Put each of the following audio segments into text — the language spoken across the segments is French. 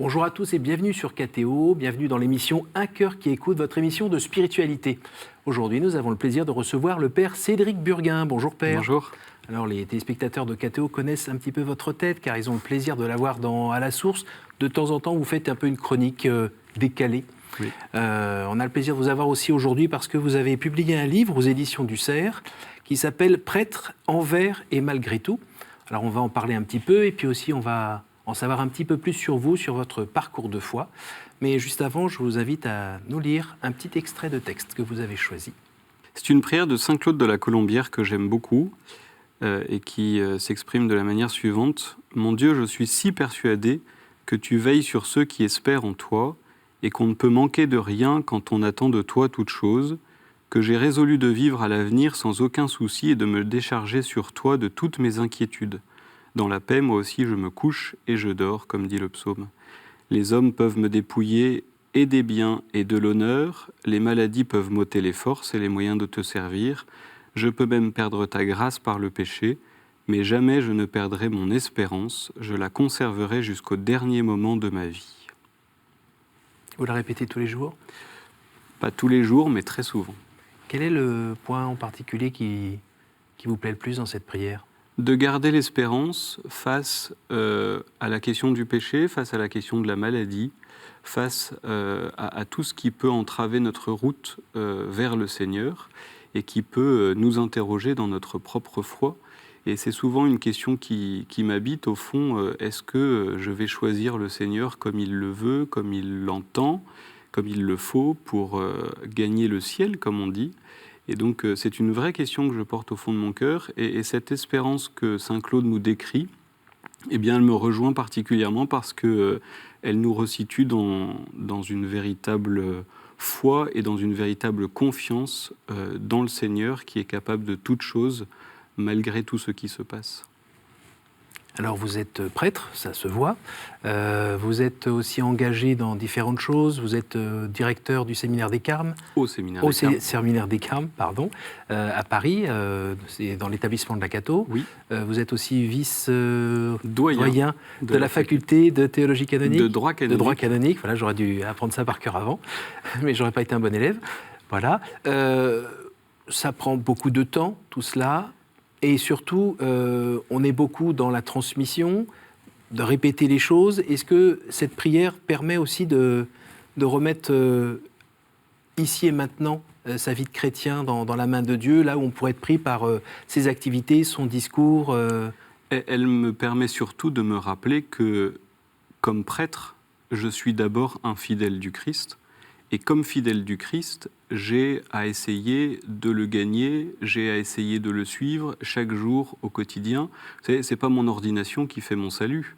Bonjour à tous et bienvenue sur KTO, bienvenue dans l'émission Un cœur qui écoute, votre émission de spiritualité. Aujourd'hui, nous avons le plaisir de recevoir le Père Cédric Burguin. Bonjour Père. Bonjour. Alors les téléspectateurs de KTO connaissent un petit peu votre tête car ils ont le plaisir de la voir À la source. De temps en temps, vous faites un peu une chronique décalée. Oui. On a le plaisir de vous avoir aussi aujourd'hui parce que vous avez publié un livre aux éditions du Cerf qui s'appelle « Prêtre envers et malgré tout ». Alors on va en parler un petit peu et puis aussi on va en savoir un petit peu plus sur vous, sur votre parcours de foi. Mais juste avant, je vous invite à nous lire un petit extrait de texte que vous avez choisi. C'est une prière de Saint Claude de la Colombière que j'aime beaucoup et qui s'exprime de la manière suivante. « Mon Dieu, je suis si persuadé que tu veilles sur ceux qui espèrent en toi et qu'on ne peut manquer de rien quand on attend de toi toute chose, que j'ai résolu de vivre à l'avenir sans aucun souci et de me décharger sur toi de toutes mes inquiétudes. Dans la paix, moi aussi, je me couche et je dors, comme dit le psaume. Les hommes peuvent me dépouiller et des biens et de l'honneur, les maladies peuvent m'ôter les forces et les moyens de te servir, je peux même perdre ta grâce par le péché, mais jamais je ne perdrai mon espérance, je la conserverai jusqu'au dernier moment de ma vie. » Vous la répétez tous les jours ? Pas tous les jours, mais très souvent. Quel est le point en particulier qui vous plaît le plus dans cette prière ? De garder l'espérance face à la question du péché, face à la question de la maladie, face à tout ce qui peut entraver notre route vers le Seigneur et qui peut nous interroger dans notre propre foi. Et c'est souvent une question qui m'habite au fond, est-ce que je vais choisir le Seigneur comme il le veut, comme il l'entend, comme il le faut pour gagner le ciel, comme on dit ? Et donc, c'est une vraie question que je porte au fond de mon cœur. Et cette espérance que Saint Claude nous décrit, eh bien, elle me rejoint particulièrement parce qu'elle nous resitue dans une véritable foi et dans une véritable confiance dans le Seigneur qui est capable de toutes choses malgré tout ce qui se passe. Alors vous êtes prêtre, ça se voit. Vous êtes aussi engagé dans différentes choses. Vous êtes directeur du séminaire des Carmes. Au séminaire des Carmes, pardon, à Paris, c'est dans l'établissement de la Cato. Oui. Vous êtes aussi vice-doyen de la faculté de théologie canonique. De droit canonique. Voilà, j'aurais dû apprendre ça par cœur avant, mais j'aurais pas été un bon élève. Voilà. Ça prend beaucoup de temps, tout cela. Et surtout, on est beaucoup dans la transmission, de répéter les choses. Est-ce que cette prière permet aussi de remettre ici et maintenant sa vie de chrétien dans la main de Dieu, là où on pourrait être pris par ses activités, son discours Elle me permet surtout de me rappeler que, comme prêtre, je suis d'abord un fidèle du Christ. Et comme fidèle du Christ, j'ai à essayer de le gagner, j'ai à essayer de le suivre chaque jour au quotidien. Vous savez, c'est pas mon ordination qui fait mon salut.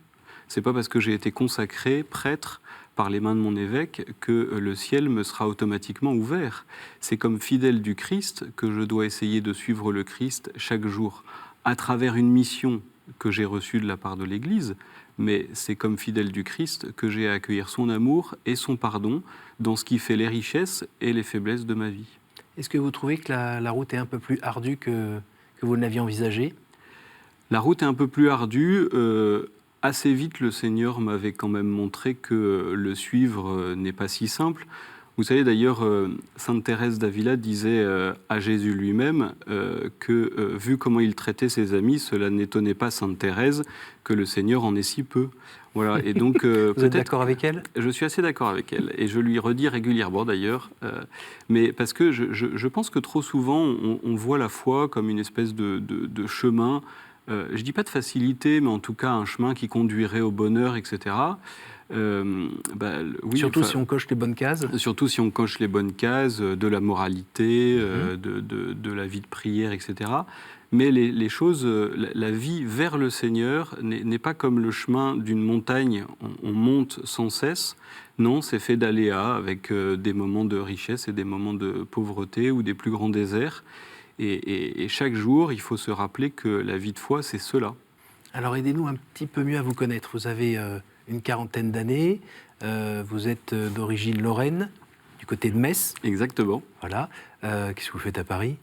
C'est pas parce que j'ai été consacré prêtre par les mains de mon évêque que le ciel me sera automatiquement ouvert. C'est comme fidèle du Christ que je dois essayer de suivre le Christ chaque jour à travers une mission que j'ai reçue de la part de l'Église. Mais c'est comme fidèle du Christ que j'ai à accueillir son amour et son pardon dans ce qui fait les richesses et les faiblesses de ma vie. Est-ce que vous trouvez que la route est un peu plus ardue que vous ne l'aviez envisagé ? La route est un peu plus ardue. Assez vite, le Seigneur m'avait quand même montré que le suivre n'est pas si simple. Vous savez d'ailleurs, Sainte Thérèse d'Avila disait à Jésus lui-même que, vu comment il traitait ses amis, cela n'étonnait pas Sainte Thérèse que le Seigneur en ait si peu. Voilà. Et donc, vous êtes d'accord avec elle ? Je suis assez d'accord avec elle. Et je lui redis régulièrement d'ailleurs. Mais parce que je pense que trop souvent, on voit la foi comme une espèce de chemin. Je ne dis pas de facilité, mais en tout cas un chemin qui conduirait au bonheur, etc. Oui, surtout si on coche les bonnes cases. Surtout si on coche les bonnes cases de la moralité, de la vie de prière, etc. Mais les choses, la vie vers le Seigneur n'est pas comme le chemin d'une montagne, on monte sans cesse. Non, c'est fait d'aléas avec des moments de richesse et des moments de pauvreté ou des plus grands déserts. Et chaque jour, il faut se rappeler que la vie de foi, c'est cela. Alors aidez-nous un petit peu mieux à vous connaître. Vous avez une quarantaine d'années, vous êtes d'origine lorraine, du côté de Metz. Exactement. Voilà. Qu'est-ce que vous faites à Paris ?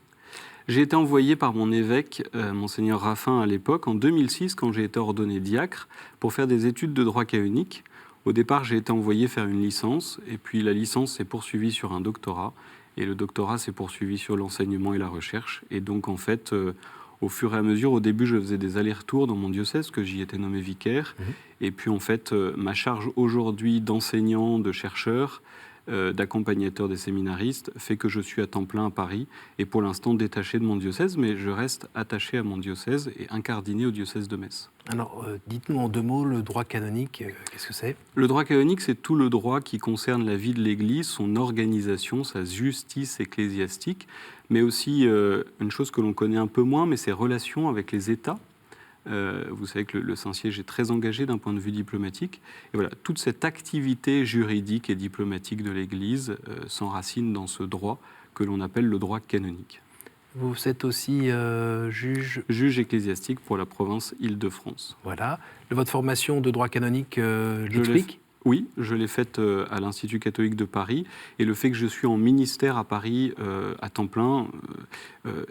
J'ai été envoyé par mon évêque, Monseigneur Raffin à l'époque, en 2006, quand j'ai été ordonné diacre, pour faire des études de droit canonique. Au départ, j'ai été envoyé faire une licence, et puis la licence s'est poursuivie sur un doctorat, et le doctorat s'est poursuivi sur l'enseignement et la recherche. Et donc, en fait, au fur et à mesure, au début, je faisais des allers-retours dans mon diocèse, que j'y étais nommé vicaire. Et puis, en fait, ma charge aujourd'hui d'enseignant, de chercheur, d'accompagnateur des séminaristes, fait que je suis à temps plein à Paris, et pour l'instant détaché de mon diocèse, mais je reste attaché à mon diocèse et incardiné au diocèse de Metz. Alors, dites-nous en 2 mots, le droit canonique, qu'est-ce que c'est ? Le droit canonique, c'est tout le droit qui concerne la vie de l'Église, son organisation, sa justice ecclésiastique, mais aussi une chose que l'on connaît un peu moins, mais ses relations avec les États. Vous savez que le Saint-Siège est très engagé d'un point de vue diplomatique. Et voilà, toute cette activité juridique et diplomatique de l'Église s'enracine dans ce droit que l'on appelle le droit canonique. Vous êtes aussi juge... Juge ecclésiastique pour la province Île-de-France. Voilà. Votre formation de droit canonique liturgique ? Oui, je l'ai faite à l'Institut catholique de Paris. Et le fait que je suis en ministère à Paris à temps plein,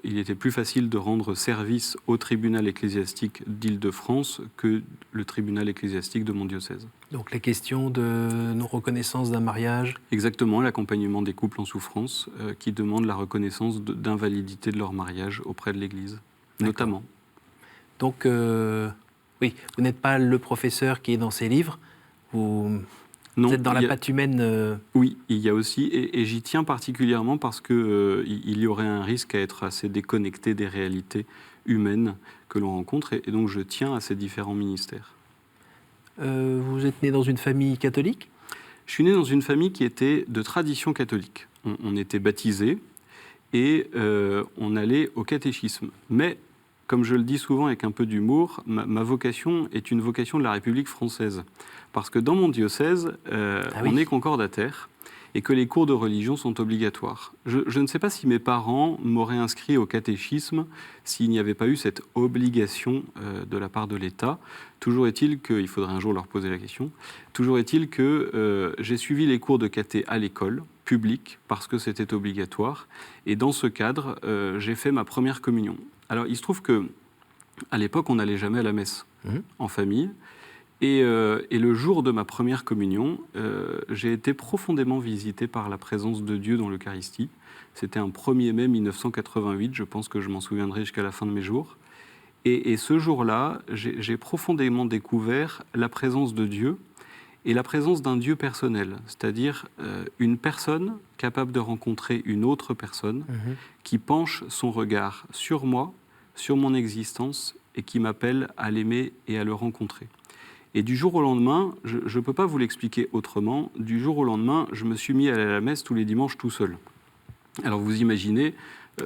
il était plus facile de rendre service au tribunal ecclésiastique d'Île-de-France que le tribunal ecclésiastique de mon diocèse. Donc les questions de non-reconnaissance d'un mariage ? Exactement, l'accompagnement des couples en souffrance qui demandent la reconnaissance d'invalidité de leur mariage auprès de l'Église, notamment. Donc, oui, vous n'êtes pas le professeur qui est dans ses livres. Vous êtes dans la patte humaine. Oui, il y a aussi, et j'y tiens particulièrement parce qu'il y aurait un risque à être assez déconnecté des réalités humaines que l'on rencontre, et donc je tiens à ces différents ministères. Vous êtes né dans une famille catholique ? Je suis né dans une famille qui était de tradition catholique. On était baptisés et on allait au catéchisme. Mais, comme je le dis souvent avec un peu d'humour, ma vocation est une vocation de la République française. Parce que dans mon diocèse, on est concordataire et que les cours de religion sont obligatoires. Je ne sais pas si mes parents m'auraient inscrit au catéchisme s'il n'y avait pas eu cette obligation de la part de l'État. Toujours est-il que, il faudrait un jour leur poser la question, toujours est-il que j'ai suivi les cours de caté à l'école publique parce que c'était obligatoire. Et dans ce cadre, j'ai fait ma première communion. Alors il se trouve que à l'époque, on n'allait jamais à la messe en famille. Et le jour de ma première communion, j'ai été profondément visité par la présence de Dieu dans l'Eucharistie. C'était un 1er mai 1988, je pense que je m'en souviendrai jusqu'à la fin de mes jours. Et ce jour-là, j'ai profondément découvert la présence de Dieu et la présence d'un Dieu personnel, c'est-à-dire une personne capable de rencontrer une autre personne qui penche son regard sur moi, sur mon existence et qui m'appelle à l'aimer et à le rencontrer. Et du jour au lendemain, je ne peux pas vous l'expliquer autrement, du jour au lendemain, je me suis mis à aller à la messe tous les dimanches tout seul. Alors vous imaginez,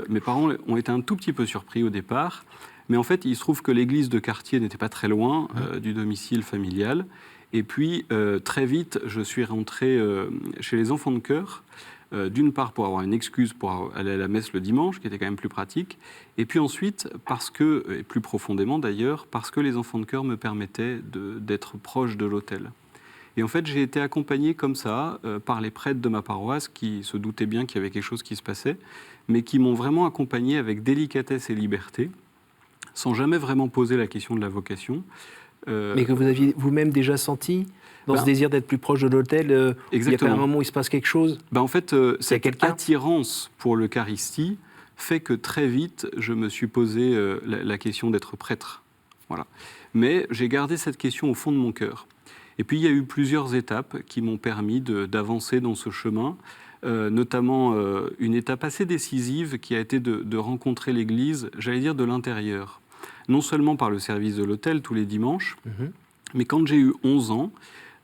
mes parents ont été un tout petit peu surpris au départ, mais en fait, il se trouve que l'église de quartier n'était pas très loin du domicile familial. Et puis, très vite, je suis rentré chez les enfants de chœur, d'une part pour avoir une excuse pour aller à la messe le dimanche, qui était quand même plus pratique, et puis ensuite, parce que, et plus profondément d'ailleurs, parce que les enfants de chœur me permettaient d'être proche de l'autel. Et en fait, j'ai été accompagné comme ça par les prêtres de ma paroisse qui se doutaient bien qu'il y avait quelque chose qui se passait, mais qui m'ont vraiment accompagné avec délicatesse et liberté, sans jamais vraiment poser la question de la vocation. Mais que vous aviez vous-même déjà senti dans ce désir d'être plus proche de l'autel, il y a un moment où il se passe quelque chose. En fait, cette attirance pour l'Eucharistie fait que très vite, je me suis posé la question d'être prêtre. Voilà. Mais j'ai gardé cette question au fond de mon cœur. Et puis, il y a eu plusieurs étapes qui m'ont permis d'avancer dans ce chemin, notamment une étape assez décisive qui a été de rencontrer l'Église, j'allais dire de l'intérieur. Non seulement par le service de l'autel tous les dimanches, mais quand j'ai eu 11 ans,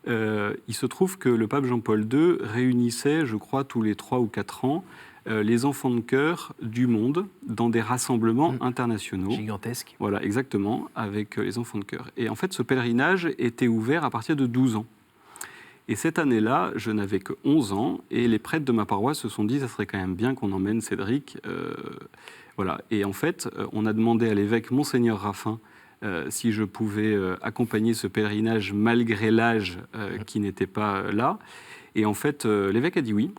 il se trouve que le pape Jean-Paul II réunissait, je crois, tous les 3 ou 4 ans, les enfants de chœur du monde dans des rassemblements internationaux. Gigantesques. Voilà, exactement, avec les enfants de chœur. Et en fait, ce pèlerinage était ouvert à partir de 12 ans. Et cette année-là, je n'avais que 11 ans, et les prêtres de ma paroisse se sont dit, ça serait quand même bien qu'on emmène Cédric. Voilà. Et en fait, on a demandé à l'évêque Monseigneur Raffin si je pouvais accompagner ce pèlerinage malgré l'âge qui n'était pas là. Et en fait, l'évêque a dit oui,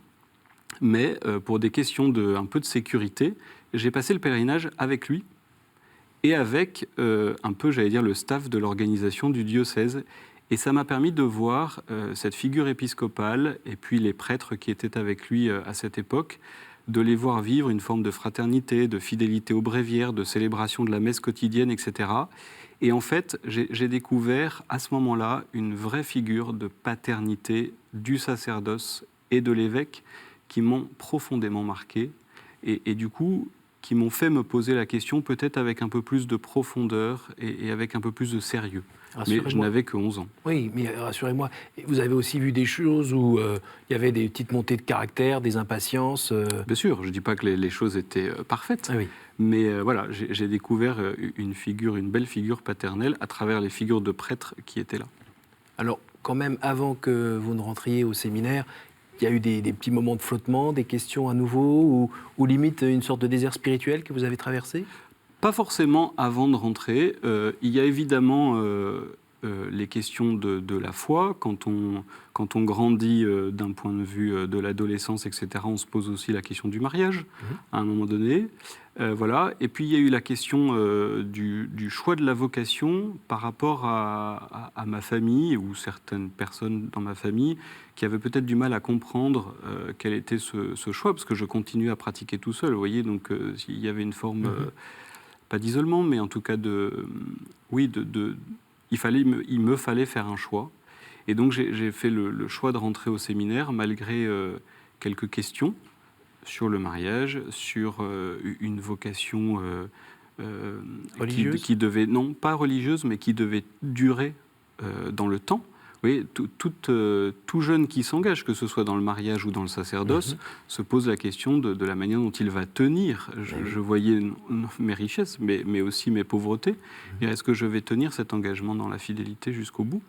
mais pour des questions un peu de sécurité, j'ai passé le pèlerinage avec lui et avec un peu, j'allais dire, le staff de l'organisation du diocèse. Et ça m'a permis de voir cette figure épiscopale et puis les prêtres qui étaient avec lui à cette époque, de les voir vivre une forme de fraternité, de fidélité aux bréviaires, de célébration de la messe quotidienne, etc. Et en fait, j'ai découvert à ce moment-là une vraie figure de paternité du sacerdoce et de l'évêque qui m'ont profondément marqué et du coup qui m'ont fait me poser la question peut-être avec un peu plus de profondeur et avec un peu plus de sérieux. Mais je n'avais que 11 ans. Oui, mais rassurez-moi, vous avez aussi vu des choses où il y avait des petites montées de caractère, des impatiences Bien sûr, je ne dis pas que les choses étaient parfaites, Ah oui. mais voilà, j'ai découvert une belle figure paternelle à travers les figures de prêtres qui étaient là. Alors, quand même, avant que vous ne rentriez au séminaire, il y a eu des petits moments de flottement, des questions à nouveau, ou limite une sorte de désert spirituel que vous avez traversé ? Pas forcément avant de rentrer. Il y a évidemment les questions de la foi. Quand on grandit d'un point de vue de l'adolescence, etc., on se pose aussi la question du mariage, à un moment donné. Voilà. Et puis il y a eu la question du choix de la vocation par rapport à ma famille ou certaines personnes dans ma famille qui avaient peut-être du mal à comprendre quel était ce choix, parce que je continuais à pratiquer tout seul, vous voyez, donc il y avait une forme... pas d'isolement, mais en tout cas il me fallait faire un choix. Et donc j'ai fait le choix de rentrer au séminaire malgré quelques questions sur le mariage, sur une vocation religieuse qui devait, non pas religieuse, mais qui devait durer dans le temps. Oui, tout jeune qui s'engage, que ce soit dans le mariage ou dans le sacerdoce, se pose la question de la manière dont il va tenir. Je voyais mes richesses, mais aussi mes pauvretés. Et est-ce que je vais tenir cet engagement dans la fidélité jusqu'au bout ?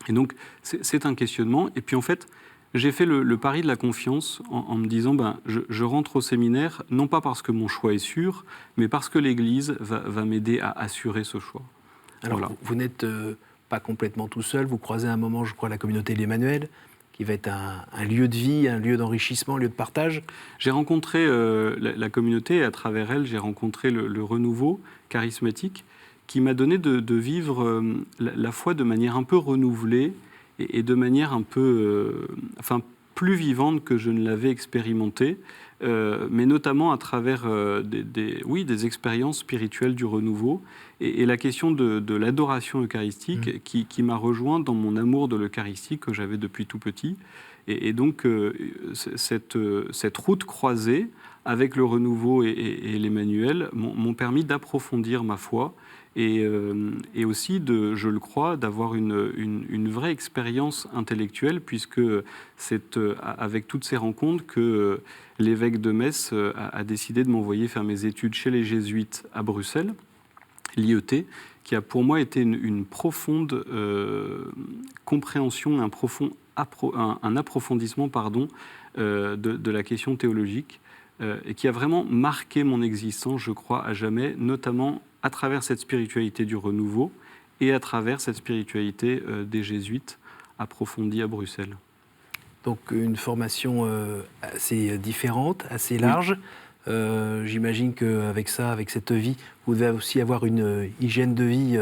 Et donc, c'est un questionnement. Et puis, en fait, j'ai fait le pari de la confiance en me disant, je rentre au séminaire, non pas parce que mon choix est sûr, mais parce que l'Église va m'aider à assurer ce choix. Alors, voilà. Vous n'êtes... pas complètement tout seul, vous croisez à un moment, je crois, la communauté de l'Emmanuel, qui va être un lieu de vie, un lieu d'enrichissement, un lieu de partage. J'ai rencontré la communauté et à travers elle, j'ai rencontré le renouveau charismatique qui m'a donné de vivre la foi de manière un peu renouvelée et de manière un peu, plus vivante que je ne l'avais expérimenté, mais notamment à travers des expériences spirituelles du renouveau et la question de l'adoration eucharistique qui m'a rejoint dans mon amour de l'Eucharistie que j'avais depuis tout petit. Et donc, cette route croisée avec le renouveau et l'Emmanuel m'ont permis d'approfondir ma foi et aussi, je le crois, d'avoir une vraie expérience intellectuelle, puisque c'est avec toutes ces rencontres que l'évêque de Metz a décidé de m'envoyer faire mes études chez les Jésuites à Bruxelles, l'IET, qui a pour moi été une profonde compréhension, un approfondissement de la question théologique, et qui a vraiment marqué mon existence, je crois, à jamais, notamment à travers cette spiritualité du renouveau et à travers cette spiritualité des Jésuites approfondie à Bruxelles. Donc une formation assez différente, assez large. J'imagine qu'avec ça, avec cette vie, vous devez aussi avoir une hygiène de vie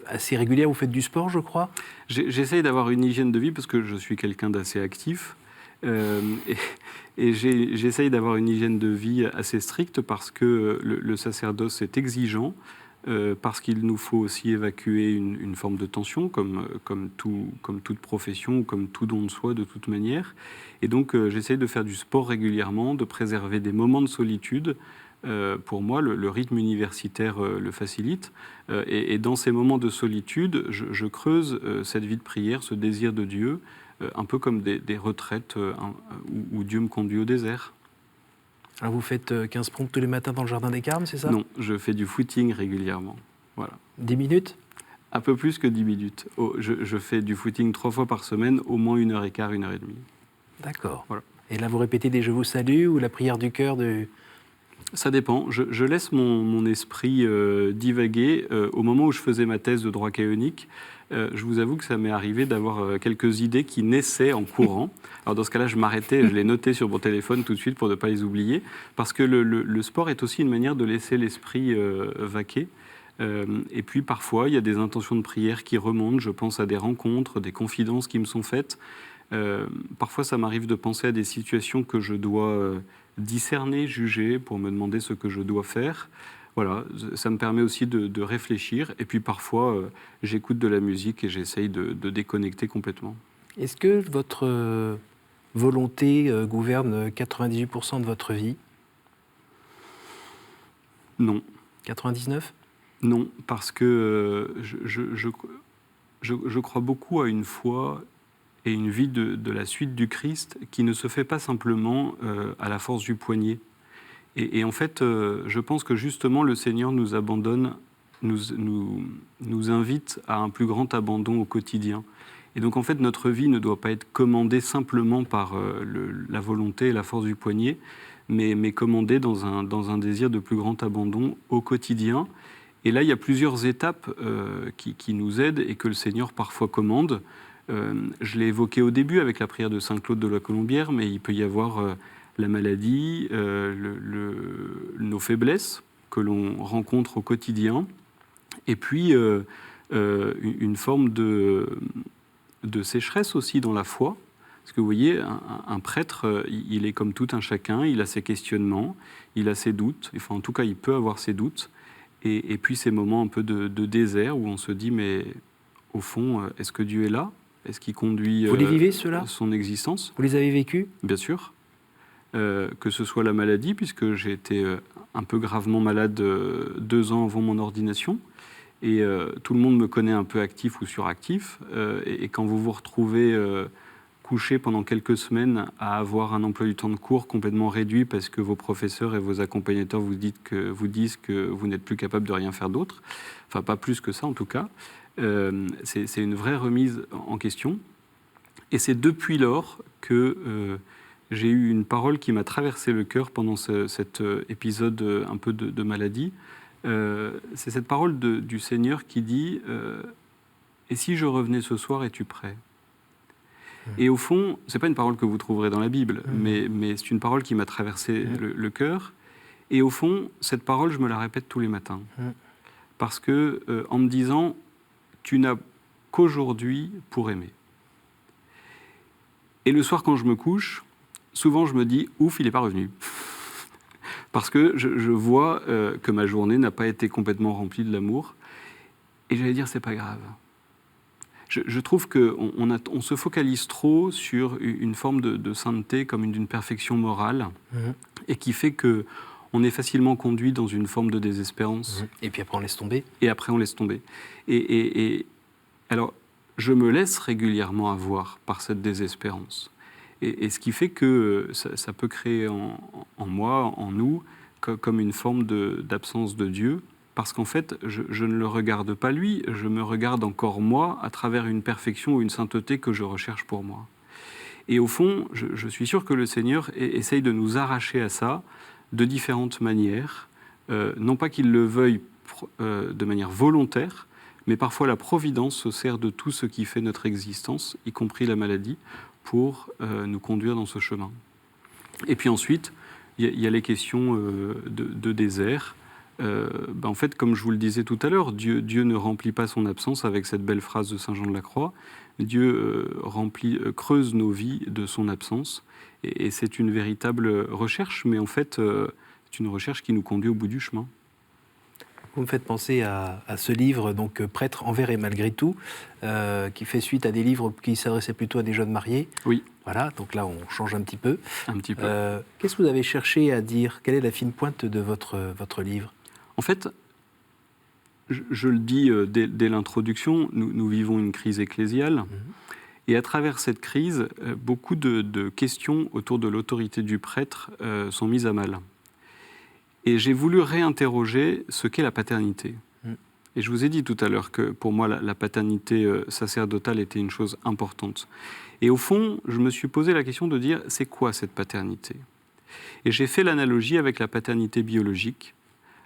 assez régulière. Vous faites du sport, je crois ? J'essaye d'avoir une hygiène de vie parce que je suis quelqu'un d'assez actif. Et j'essaye d'avoir une hygiène de vie assez stricte parce que le sacerdoce est exigeant, parce qu'il nous faut aussi évacuer une forme de tension, comme toute profession ou comme tout don de soi de toute manière. Et donc j'essaye de faire du sport régulièrement, de préserver des moments de solitude. Pour moi, le rythme universitaire le facilite. Et dans ces moments de solitude, je creuse cette vie de prière, ce désir de Dieu, un peu comme des retraites où Dieu me conduit au désert. Alors vous faites 15 pompes tous les matins dans le jardin des Carmes, c'est ça ? Non, je fais du footing régulièrement. Voilà. 10 minutes ? Un peu plus que 10 minutes. Je fais du footing 3 fois par semaine, au moins 1h15, 1h30. D'accord. Voilà. Et là, vous répétez des « Je vous salue » ou la prière du cœur de... Ça dépend. Je laisse mon esprit divaguer. Au moment où je faisais ma thèse de droit canonique, je vous avoue que ça m'est arrivé d'avoir quelques idées qui naissaient en courant. Alors dans ce cas-là, je m'arrêtais, je les notais sur mon téléphone tout de suite pour ne pas les oublier, parce que le sport est aussi une manière de laisser l'esprit vaquer. Et puis parfois, il y a des intentions de prière qui remontent. Je pense à des rencontres, des confidences qui me sont faites. Parfois, ça m'arrive de penser à des situations que je dois discerner, juger, pour me demander ce que je dois faire. Voilà, ça me permet aussi de réfléchir. Et puis parfois, j'écoute de la musique et j'essaye de déconnecter complètement. Est-ce que votre volonté gouverne 98% de votre vie? Non. 99? Non, parce que je crois beaucoup à une foi et une vie de la suite du Christ qui ne se fait pas simplement à la force du poignet. Et en fait, je pense que justement le Seigneur nous abandonne, nous invite à un plus grand abandon au quotidien. Et donc en fait, notre vie ne doit pas être commandée simplement par la volonté et la force du poignet, mais commandée dans un désir de plus grand abandon au quotidien. Et là, il y a plusieurs étapes qui nous aident et que le Seigneur parfois commande. Je l'ai évoqué au début avec la prière de Saint Claude de la Colombière, mais il peut y avoir la maladie, nos faiblesses que l'on rencontre au quotidien, et puis une forme de sécheresse aussi dans la foi. Parce que vous voyez, un prêtre, il est comme tout un chacun, il a ses questionnements, il a ses doutes, enfin en tout cas il peut avoir ses doutes, et puis ces moments un peu de désert où on se dit, mais au fond, est-ce que Dieu est là? Est-ce qu'il conduit Vous les vivez, ceux-là? son existence? Vous les avez vécus? Bien sûr. Que ce soit la maladie, puisque j'ai été un peu gravement malade 2 ans avant mon ordination, et tout le monde me connaît un peu actif ou suractif, et quand vous vous retrouvez couché pendant quelques semaines à avoir un emploi du temps de cours complètement réduit parce que vos professeurs et vos accompagnateurs vous disent que vous n'êtes plus capable de rien faire d'autre, enfin pas plus que ça en tout cas, c'est une vraie remise en question. Et c'est depuis lors que j'ai eu une parole qui m'a traversé le cœur pendant cet épisode un peu de maladie. C'est cette parole du Seigneur qui dit « Et si je revenais ce soir, es-tu prêt ?» Et au fond, ce n'est pas une parole que vous trouverez dans la Bible, mais c'est une parole qui m'a traversé le cœur. Et au fond, cette parole, je me la répète tous les matins. Parce que, en me disant « Tu n'as qu'aujourd'hui pour aimer ». Et le soir, quand je me couche, souvent je me dis « Ouf, il n'est pas revenu ». Parce que je vois que ma journée n'a pas été complètement remplie de l'amour. Et j'allais dire « C'est pas grave ». Je trouve qu'on se focalise trop sur une forme de sainteté comme d'une perfection morale, et qui fait qu'on est facilement conduit dans une forme de désespérance. Et puis après on laisse tomber. Et après on laisse tomber. Et alors, je me laisse régulièrement avoir par cette désespérance. Et ce qui fait que ça peut créer en moi, en nous, comme une forme d'absence de Dieu. Parce qu'en fait, je ne le regarde pas lui, je me regarde encore moi à travers une perfection ou une sainteté que je recherche pour moi. Et au fond, je suis sûr que le Seigneur essaye de nous arracher à ça de différentes manières. Non pas qu'il le veuille de manière volontaire, mais parfois la providence se sert de tout ce qui fait notre existence, y compris la maladie, pour nous conduire dans ce chemin. Et puis ensuite, il y a les questions de désert. En fait, comme je vous le disais tout à l'heure, Dieu ne remplit pas son absence avec cette belle phrase de Saint Jean de la Croix. Dieu creuse nos vies de son absence. Et c'est une véritable recherche, mais en fait, c'est une recherche qui nous conduit au bout du chemin. Vous me faites penser à ce livre, donc Prêtre envers et malgré tout, qui fait suite à des livres qui s'adressaient plutôt à des jeunes mariés. Oui. Voilà, donc là on change un petit peu. Un petit peu. Qu'est-ce que vous avez cherché à dire? Quelle est la fine pointe de votre livre? En fait, je le dis dès l'introduction, nous vivons une crise ecclésiale. Et à travers cette crise, beaucoup de questions autour de l'autorité du prêtre sont mises à mal. Et j'ai voulu réinterroger ce qu'est la paternité. Et je vous ai dit tout à l'heure que pour moi, la paternité sacerdotale était une chose importante. Et au fond, je me suis posé la question de dire, c'est quoi cette paternité? Et j'ai fait l'analogie avec la paternité biologique.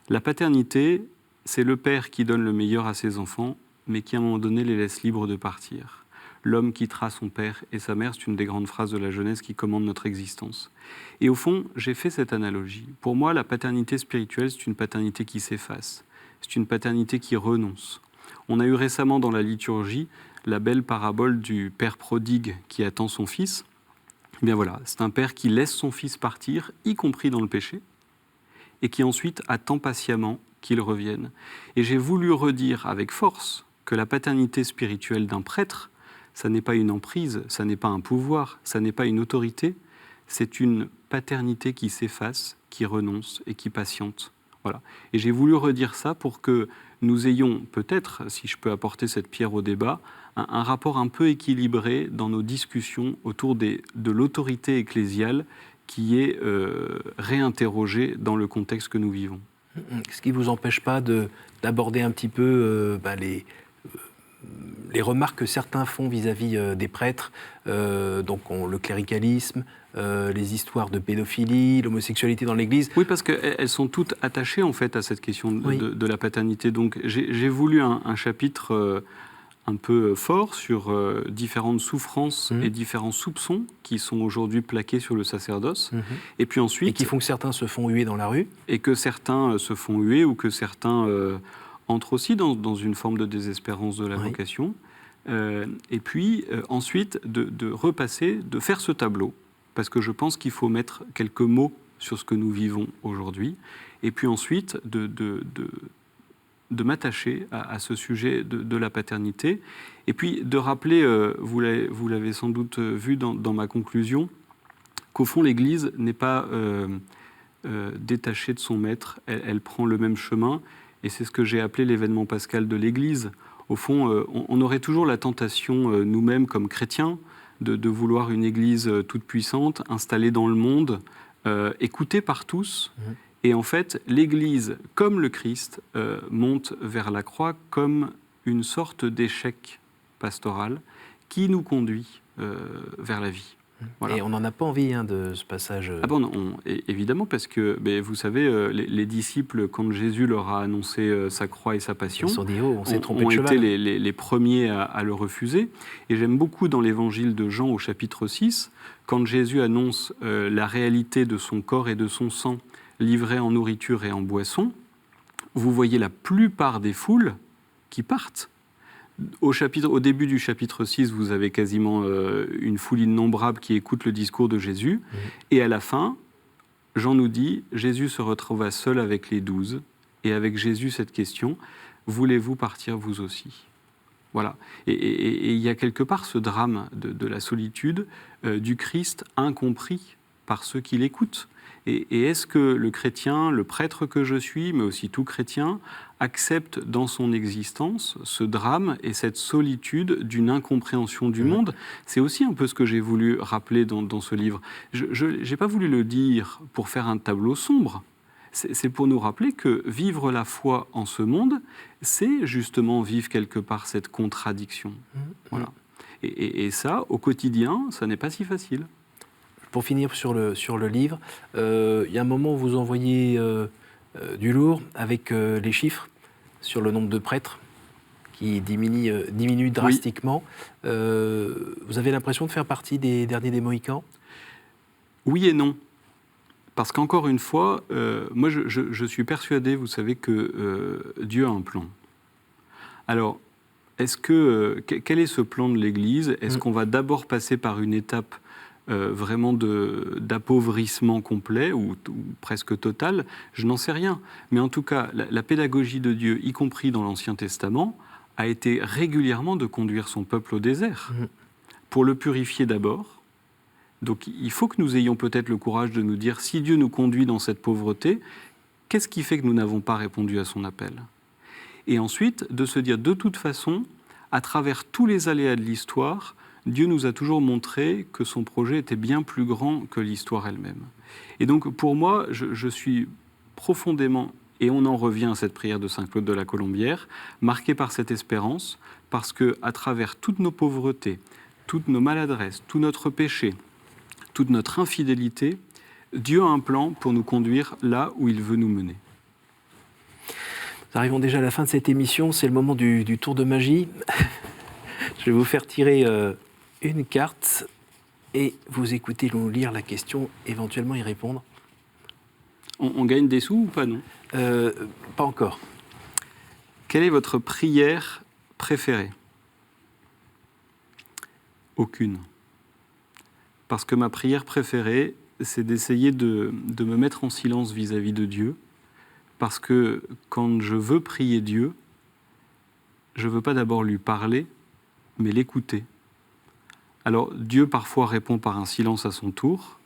La paternité, c'est le père qui donne le meilleur à ses enfants, mais qui à un moment donné les laisse libres de partir. L'homme quittera son père et sa mère, c'est une des grandes phrases de la jeunesse qui commande notre existence. Et au fond, j'ai fait cette analogie. Pour moi, la paternité spirituelle, c'est une paternité qui s'efface. c'est une paternité qui renonce. On a eu récemment dans la liturgie la belle parabole du père prodigue qui attend son fils. Eh bien voilà, c'est un père qui laisse son fils partir, y compris dans le péché, et qui ensuite attend patiemment qu'il revienne. Et j'ai voulu redire avec force que la paternité spirituelle d'un prêtre, ça n'est pas une emprise, ça n'est pas un pouvoir, ça n'est pas une autorité, c'est une paternité qui s'efface, qui renonce et qui patiente. Voilà. Et j'ai voulu redire ça pour que nous ayons peut-être, si je peux apporter cette pierre au débat, un rapport un peu équilibré dans nos discussions autour de l'autorité ecclésiale qui est réinterrogée dans le contexte que nous vivons. Ce qui ne vous empêche pas d'aborder un petit peu les remarques que certains font vis-à-vis des prêtres, donc le cléricalisme, les histoires de pédophilie, l'homosexualité dans l'Église. Oui, parce qu'elles sont toutes attachées en fait à cette question de la paternité. Donc j'ai voulu un chapitre un peu fort sur différentes souffrances et différents soupçons qui sont aujourd'hui plaqués sur le sacerdoce. Et puis ensuite... Et qui font que certains se font huer dans la rue. Et que certains se font huer ou que certains entrent aussi dans une forme de désespérance de la vocation. Et puis ensuite de repasser, de faire ce tableau, parce que je pense qu'il faut mettre quelques mots sur ce que nous vivons aujourd'hui. Et puis ensuite de m'attacher à ce sujet de la paternité, et puis de rappeler, vous l'avez sans doute vu dans ma conclusion, qu'au fond l'Église n'est pas détachée de son maître, elle prend le même chemin, et c'est ce que j'ai appelé l'événement pascal de l'Église. Au fond, on aurait toujours la tentation, nous-mêmes comme chrétiens, de vouloir une Église toute puissante, installée dans le monde, écoutée par tous. Et en fait, l'Église, comme le Christ, monte vers la croix comme une sorte d'échec pastoral qui nous conduit vers la vie. Voilà. Et on n'en a pas envie de ce passage. Ah bon, évidemment, parce que vous savez, les disciples, quand Jésus leur a annoncé sa croix et sa passion, ils sont dit, on s'est trompé de cheval. Été les premiers à le refuser. Et j'aime beaucoup dans l'évangile de Jean au chapitre 6, quand Jésus annonce la réalité de son corps et de son sang livrés en nourriture et en boisson, vous voyez la plupart des foules qui partent. Au début du chapitre 6, vous avez quasiment une foule innombrable qui écoute le discours de Jésus. Et à la fin, Jean nous dit, Jésus se retrouva seul avec les 12. Et avec Jésus, cette question, voulez-vous partir vous aussi ? Voilà. Et il y a quelque part ce drame de la solitude du Christ incompris par ceux qui l'écoutent. Et est-ce que le chrétien, le prêtre que je suis, mais aussi tout chrétien, accepte dans son existence ce drame et cette solitude d'une incompréhension du monde ? C'est aussi un peu ce que j'ai voulu rappeler dans ce livre. Je n'ai pas voulu le dire pour faire un tableau sombre. C'est pour nous rappeler que vivre la foi en ce monde, c'est justement vivre quelque part cette contradiction. Voilà. Et ça, au quotidien, ça n'est pas si facile. Pour finir sur le livre, il y a un moment où vous envoyez du lourd avec les chiffres sur le nombre de prêtres qui diminue drastiquement. Oui. Vous avez l'impression de faire partie des derniers des Mohicans ? Oui et non. Parce qu'encore une fois, moi je suis persuadé, vous savez, que Dieu a un plan. Alors, quel est ce plan de l'Église ? Est-ce qu'on va d'abord passer par une étape vraiment d'appauvrissement complet ou presque total, je n'en sais rien. Mais en tout cas, la pédagogie de Dieu, y compris dans l'Ancien Testament, a été régulièrement de conduire son peuple au désert, pour le purifier d'abord. Donc il faut que nous ayons peut-être le courage de nous dire, si Dieu nous conduit dans cette pauvreté, qu'est-ce qui fait que nous n'avons pas répondu à son appel ? Et ensuite, de se dire, de toute façon, à travers tous les aléas de l'histoire, Dieu nous a toujours montré que son projet était bien plus grand que l'histoire elle-même. Et donc, pour moi, je suis profondément, et on en revient à cette prière de Saint Claude de la Colombière, marqué par cette espérance, parce qu'à travers toutes nos pauvretés, toutes nos maladresses, tout notre péché, toute notre infidélité, Dieu a un plan pour nous conduire là où il veut nous mener. Nous arrivons déjà à la fin de cette émission, c'est le moment du tour de magie. Je vais vous faire tirer une carte et vous écoutez nous lire la question, éventuellement y répondre. On gagne des sous ou pas, non ? Pas encore. Quelle est votre prière préférée? Aucune. Parce que ma prière préférée, c'est d'essayer de me mettre en silence vis-à-vis de Dieu. Parce que quand je veux prier Dieu, je ne veux pas d'abord lui parler, mais l'écouter. Alors Dieu parfois répond par un silence à son tour,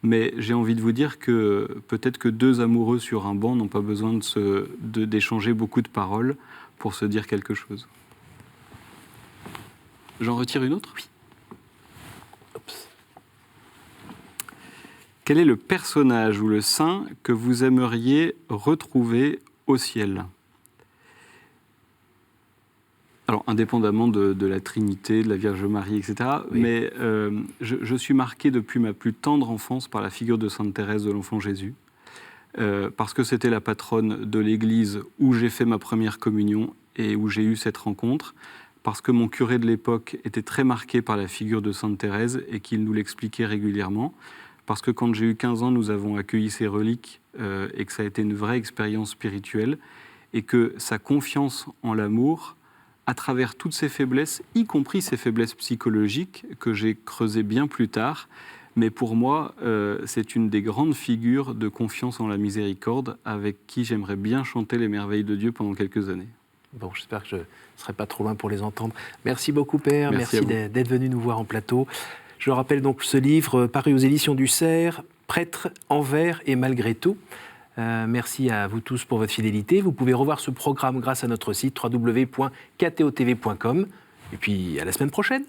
mais j'ai envie de vous dire que peut-être que deux amoureux sur un banc n'ont pas besoin d'échanger beaucoup de paroles pour se dire quelque chose. J'en retire une autre? Oui. Oups. Quel est le personnage ou le saint que vous aimeriez retrouver au ciel? Alors, indépendamment de la Trinité, de la Vierge Marie, etc., Oui. mais je suis marqué depuis ma plus tendre enfance par la figure de Sainte Thérèse de l'Enfant Jésus, parce que c'était la patronne de l'Église où j'ai fait ma première communion et où j'ai eu cette rencontre, parce que mon curé de l'époque était très marqué par la figure de Sainte Thérèse et qu'il nous l'expliquait régulièrement, parce que quand j'ai eu 15 ans, nous avons accueilli ses reliques et que ça a été une vraie expérience spirituelle, et que sa confiance en l'amour, à travers toutes ses faiblesses, y compris ses faiblesses psychologiques, que j'ai creusées bien plus tard. Mais pour moi, c'est une des grandes figures de confiance en la miséricorde avec qui j'aimerais bien chanter les merveilles de Dieu pendant quelques années. Bon, j'espère que je ne serai pas trop loin pour les entendre. Merci beaucoup, Père. Merci d'être venu nous voir en plateau. Je rappelle donc ce livre paru aux éditions du Cerf, Prêtre envers et malgré tout. Merci à vous tous pour votre fidélité. Vous pouvez revoir ce programme grâce à notre site www.ktotv.com. Et puis à la semaine prochaine.